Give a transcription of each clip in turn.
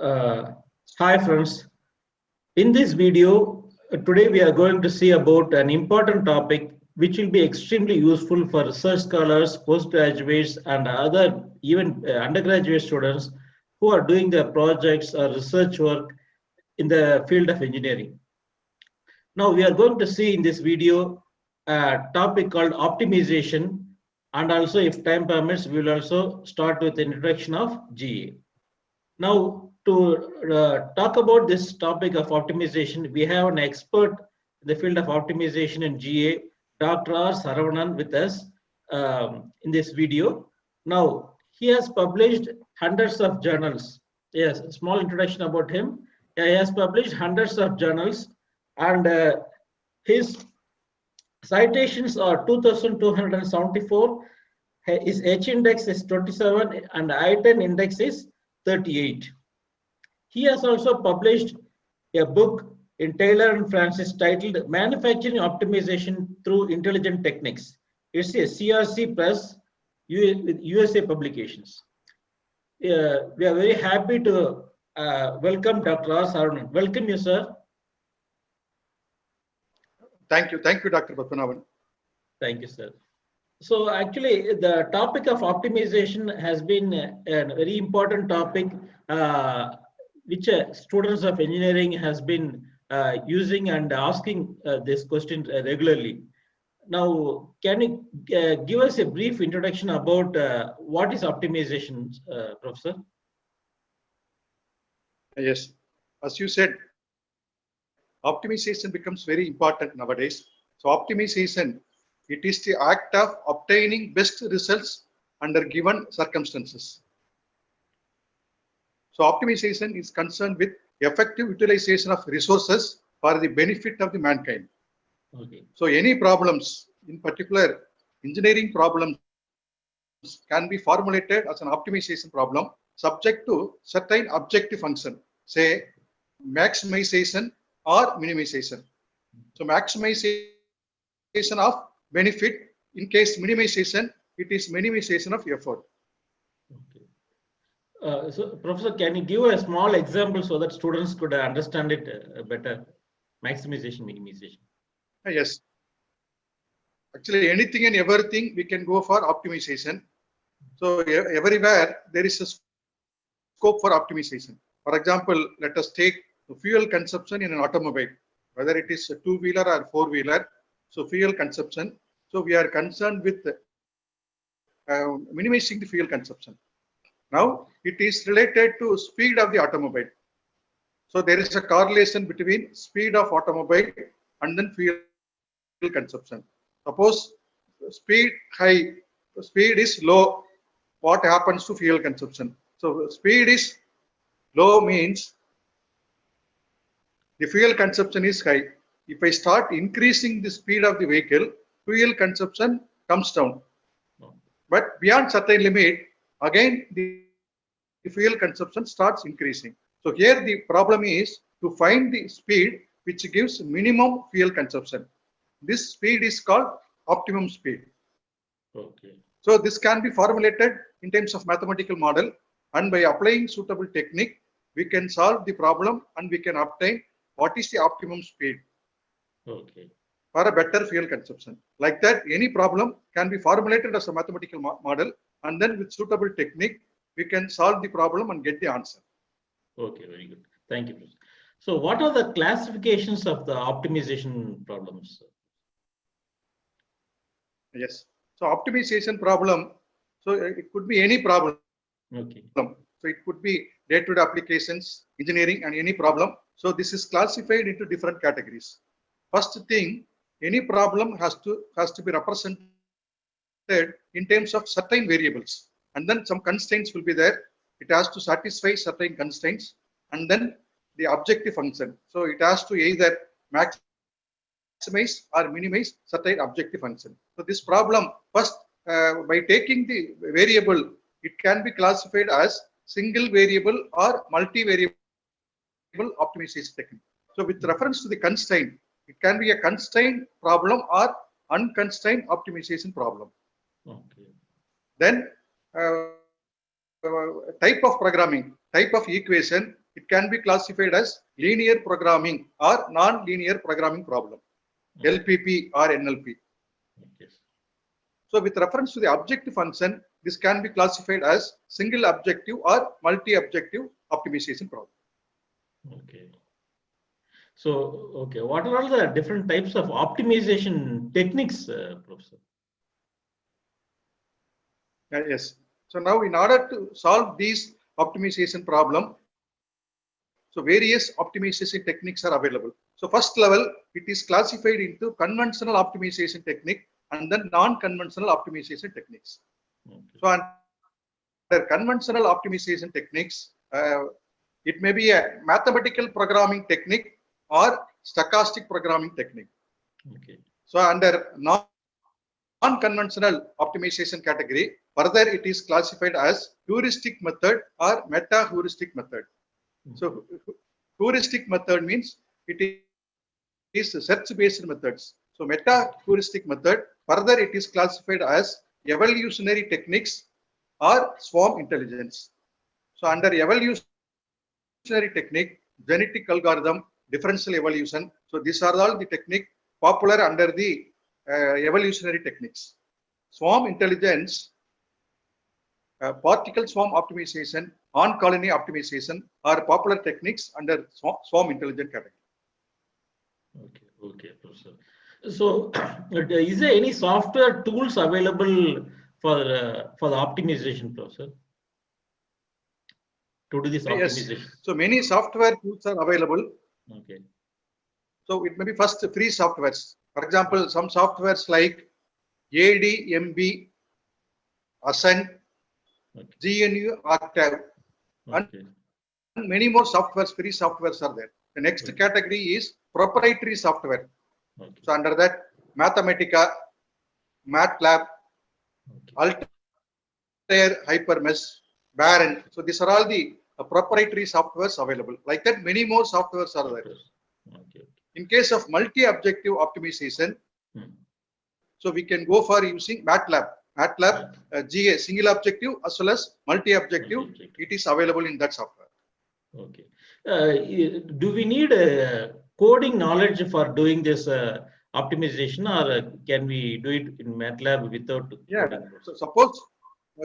Uh, Hi friends, in this video today we are going to see about an important topic which will be extremely useful for research scholars, postgraduates and other even undergraduate students who are doing their projects or research work in the field of engineering. Now we are going to see in this video a topic called optimization, and also if time permits we will also start with the introduction of GA. Now, to talk about this topic of optimization, we have an expert in the field of optimization in GA, Dr. R. Saravanan, with us in this video. Now, he has published hundreds of journals. Yes, a small introduction about him. Yeah, he has published hundreds of journals, and his citations are 2,274. His H index is 27 and I-10 index is 38. He has also published a book in Taylor and Francis titled Manufacturing Optimization Through Intelligent Techniques. It's a CRC Press with USA publications. We are very happy to welcome Dr. R. Saravanan. Welcome you, sir. Thank you, Dr. Padmanabhan. Thank you, sir. So actually, the topic of optimization has been a very important topic which students of engineering has been using and asking this question regularly. Now, can you give us a brief introduction about what is optimization, Professor? Yes, as you said, optimization becomes very important nowadays. So optimization, it is the act of obtaining best results under given circumstances. So optimization is concerned with effective utilization of resources for the benefit of the mankind. Okay. So any problems, in particular engineering problems, can be formulated as an optimization problem subject to certain objective function, say maximization or minimization. So maximization of benefit, in case minimization, it is minimization of effort. Okay. So, Professor, can you give a small example so that students could understand it better? Maximization, minimization. Yes. Actually, anything and everything we can go for optimization. So everywhere there is a scope for optimization. For example, let us take the fuel consumption in an automobile, whether it is a two-wheeler or four-wheeler. So fuel consumption. So we are concerned with minimizing the fuel consumption. Now it is related to speed of the automobile. So there is a correlation between speed of automobile and then fuel consumption. Suppose speed high, speed is low, what happens to fuel consumption? So speed is low means the fuel consumption is high. If I start increasing the speed of the vehicle, fuel consumption comes down. But beyond certain limit, again the fuel consumption starts increasing. So here the problem is to find the speed which gives minimum fuel consumption. This speed is called optimum speed. Okay. So this can be formulated in terms of mathematical model, and by applying suitable technique, we can solve the problem and we can obtain what is the optimum speed. Okay. For a better fuel consumption. Like that, any problem can be formulated as a mathematical model, and then with suitable technique, we can solve the problem and get the answer. Okay, very good. Thank you, Professor. So what are the classifications of the optimization problems? Yes. So optimization problem, so it could be any problem. Okay. So it could be day-to-day applications, engineering, and any problem. So this is classified into different categories. First thing, any problem has to be represented in terms of certain variables, and then some constraints will be there. It has to satisfy certain constraints, and then the objective function. So it has to either maximize or minimize certain objective function. So this problem, first, by taking the variable, it can be classified as single variable or multivariable optimization technique. So with reference to the constraint, it can be a constraint problem or unconstrained optimization problem. Okay. Then type of programming, type of equation, it can be classified as linear programming or non-linear programming problem, LPP or NLP. Yes. So with reference to the objective function, this can be classified as single objective or multi-objective optimization problem. Okay. So, okay, what are all the different types of optimization techniques, Professor? Yes. So now in order to solve these optimization problem, so various optimization techniques are available. So first level, it is classified into conventional optimization technique and then non-conventional optimization techniques. Okay. So under conventional optimization techniques, it may be a mathematical programming technique or stochastic programming technique. Okay. So under non-conventional optimization category, further it is classified as heuristic method or meta-heuristic method. So heuristic method means it is search-based methods. So meta-heuristic method, further it is classified as evolutionary techniques or swarm intelligence. So under evolutionary technique, genetic algorithm, differential evolution. So these are all the technique popular under the evolutionary techniques. Swarm intelligence, particle swarm optimization, on-colony optimization are popular techniques under swarm intelligence category. Okay, okay, Professor. So, is there any software tools available for the optimization, Professor? To do this optimization? Yes. So many software tools are available. Okay. So it may be first free softwares. For example, some softwares like ADMB, Ascent, Okay. GNU Octave, and Okay. many more softwares, free softwares are there. The next Okay. category is proprietary software. Okay. So under that, Mathematica, MATLAB, Okay. Altair, HyperMesh, Baron. So these are all the proprietary softwares available. Like that, many more softwares are there. Okay. In case of multi-objective optimization, Hmm. so we can go for using MATLAB. MATLAB, GA, single objective as well as multi-objective. Multi-objective. It is available in that software. Okay. Do we need coding knowledge for doing this optimization, or can we do it in MATLAB without Yeah. coding? So suppose,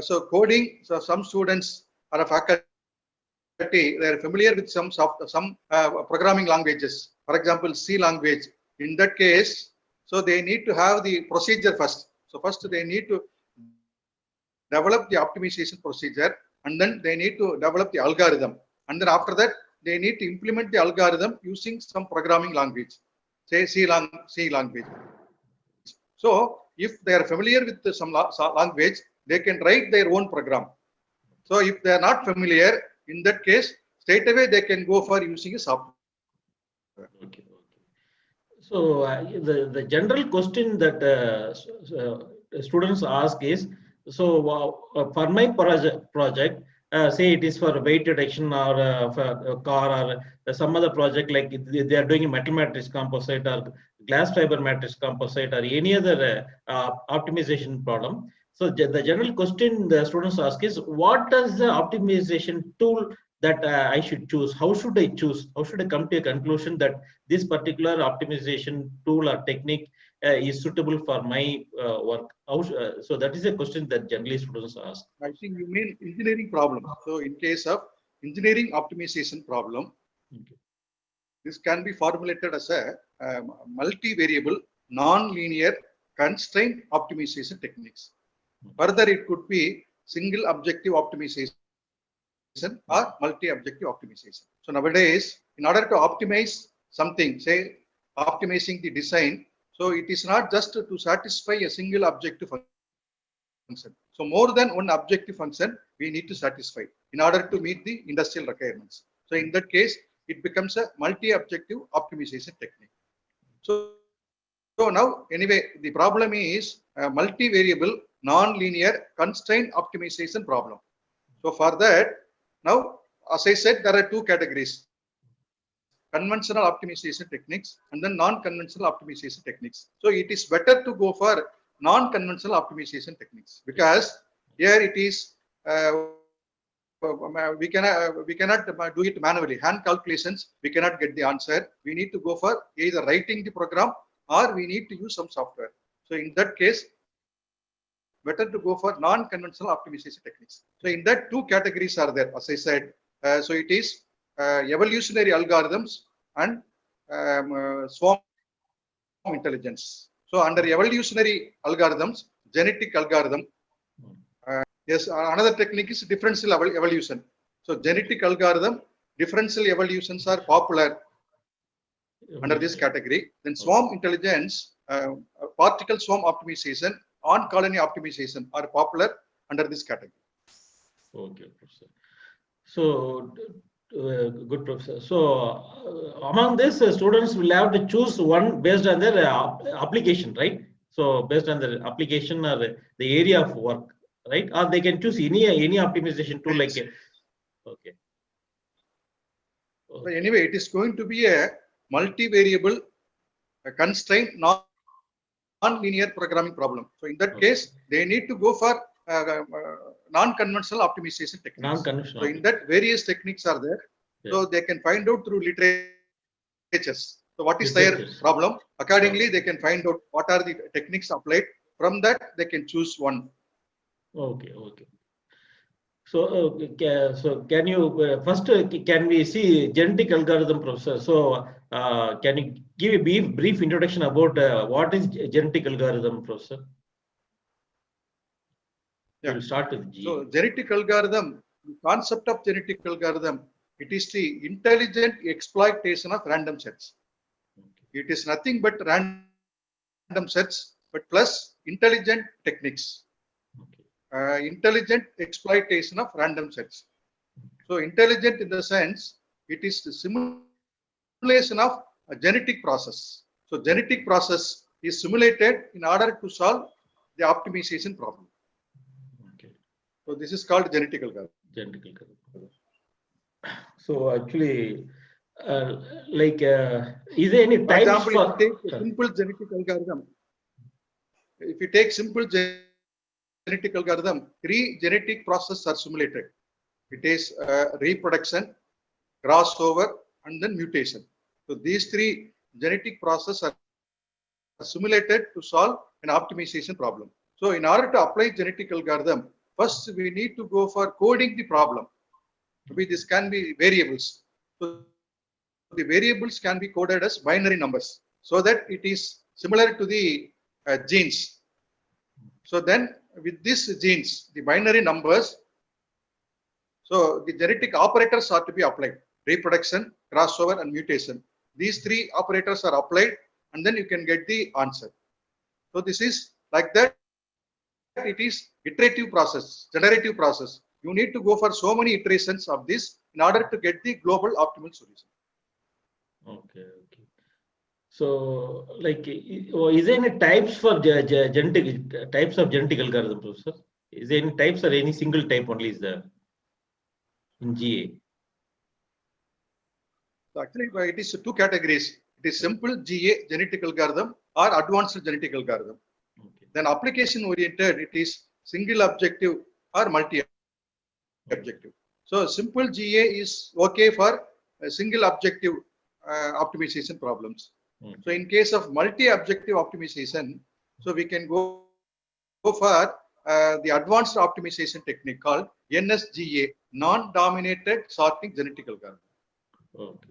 so coding, so some students or a faculty, they are familiar with some programming languages. For example, C language. In that case, so they need to have the procedure first. So first they need to develop the optimization procedure, and then they need to develop the algorithm. And then after that, they need to implement the algorithm using some programming language, say C language. So if they are familiar with some language, they can write their own program. So if they are not familiar, in that case, straight away they can go for using a software. Okay. So the general question that students ask is, so for my project, say it is for weight reduction or for a car or some other project, like they are doing a metal matrix composite or glass fiber matrix composite or any other optimization problem. So the general question the students ask is, what does the optimization tool that I should choose? How should I choose? How should I come to a conclusion that this particular optimization tool or technique is suitable for my work? So that is a question that generally students ask. I think you mean engineering problem. So in case of engineering optimization problem, Okay. this can be formulated as a multivariable, non-linear constraint optimization techniques. Further, it could be single objective optimization or multi-objective optimization. So nowadays, in order to optimize something, say optimizing the design, so it is not just to satisfy a single objective function. So more than one objective function we need to satisfy in order to meet the industrial requirements. So in that case, it becomes a multi-objective optimization technique. So now anyway, the problem is a multivariable non-linear constraint optimization problem. So for that, now as I said, there are two categories: conventional optimization techniques and then non-conventional optimization techniques. So it is better to go for non-conventional optimization techniques because here it is we cannot do it manually. Hand calculations, we cannot get the answer. We need to go for either writing the program or we need to use some software. So in that case, better to go for non-conventional optimization techniques. So in that, two categories are there, as I said. So it is evolutionary algorithms and swarm intelligence. So under evolutionary algorithms, genetic algorithm, yes, another technique is differential evolution. So genetic algorithm, differential evolutions are popular under this category. Then swarm intelligence, particle swarm optimization, on colony optimization are popular under this category. Okay, Professor. So, good, Professor. So, among this, students will have to choose one based on their application, right? So, based on their application or the area of work, right? Or they can choose any optimization tool like a, okay. So anyway, it is going to be a multivariable, constraint, non-linear programming problem. So in that case, they need to go for non-conventional optimization techniques. Non-conventional. So in that, various techniques are there. Yeah. So they can find out through literatures. So what is their problem? Accordingly, they can find out what are the techniques applied. From that, they can choose one. Okay, okay. So, so can you first can we see genetic algorithm, Professor? So, can you give a brief introduction about what is genetic algorithm, Professor? Yeah. We'll start with G. So, genetic algorithm, the concept of genetic algorithm, it is the intelligent exploitation of random sets. Okay. It is nothing but random sets, but plus intelligent techniques. Intelligent exploitation of random sets. So intelligent in the sense, it is the simulation of a genetic process. So genetic process is simulated in order to solve the optimization problem. Okay. So this is called genetic algorithm. Genetic algorithm. So actually, is there any types? For example, if you take a simple genetic algorithm, if you take simple genetic algorithm, 3 genetic processes are simulated. It is reproduction, crossover, and then mutation. So these 3 genetic processes are simulated to solve an optimization problem. So in order to apply genetic algorithm, first we need to go for coding the problem. Maybe this can be variables. So the variables can be coded as binary numbers so that it is similar to the genes. So then with these genes, the binary numbers, so the genetic operators are to be applied: reproduction, crossover, and mutation. These 3 operators are applied, and then you can get the answer. So this is like that. It is iterative process, generative process. You need to go for so many iterations of this in order to get the global optimal solution. Okay, okay. So, is there any types for genetic types of genetic algorithm, Professor? Is there any types or any single type only is there in GA? So actually, it is 2 categories. It is simple GA genetic algorithm or advanced genetic algorithm. Okay. Then application oriented, it is single objective or multi objective. So simple GA is okay for single objective optimization problems. Okay. So in case of multi-objective optimization, so we can go for the advanced optimization technique called NSGA, non-dominated sorting genetic algorithm. Okay.